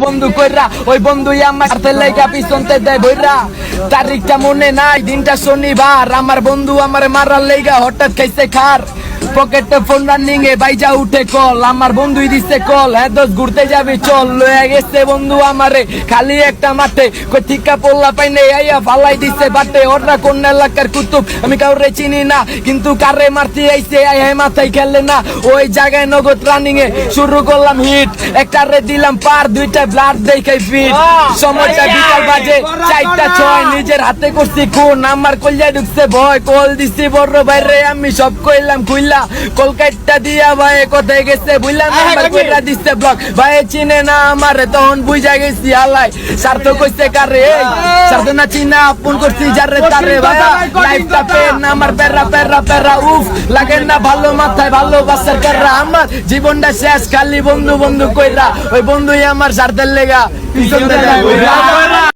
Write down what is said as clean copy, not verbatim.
বন্ধু কইরা ওই বন্ধুই আমার হাতে লেগা পিছনতে দেয় বইরা। তারিখটা মনে নাই, দিনটা শনিবার, আমার বন্ধু আমার মারার লেগা হঠাৎ খাইছে খার। পকেটে ফোন রানিং এ বাইজা উঠে কল, আমার বন্ধুই দিছে কল, হ্যাঁ দোষ ঘুরতে যাবি চল। লয়ে গেছে বন্ধু আমারে খালি একটা মাঠে, কই ঠিকা পড়লা পাইনে আইয়া ফালাই দিছে বাটে। ওরা কোন এলাকার কুতুব আমি কাউরে চিনি না, কিন্তু কারে মারতে আইছে আয় মাথায় খেলে না। ওই জায়গায় নগদ রানিং এ শুরু করলাম হিট, একটারে দিলাম পার, দুইটা ব্লাড দেখাই ফিট। সময়টা বিকাল বাজে 4:06, নিজের হাতে করছি খুন, আমার কলজা ঢুকছে ভয়। কল দিছি বড় বাইরে আমি সব কইলাম খুইলা, কলকাতা দিয়া ভাই কোথায় গেছে বুঝলাম, নাম্বার কইরা দিছে ব্লক। ভাই চিনে না আমারে তখন বুঝা গেছি আলাই, স্বার্থ কইছে কারে স্বার্থ না চিনা আপন করছি যারে তারে। ভাই লাইফটা পেন আমার পেরা পেরা পেরা, উফ লাগে না ভালো মাথায় ভালোবাসার কেরা। আমার জীবনটা শেষ খালি বন্ধু বন্ধু কইরা, ওই বন্ধুই আমার স্বার্থের লেগা পিছন থেকে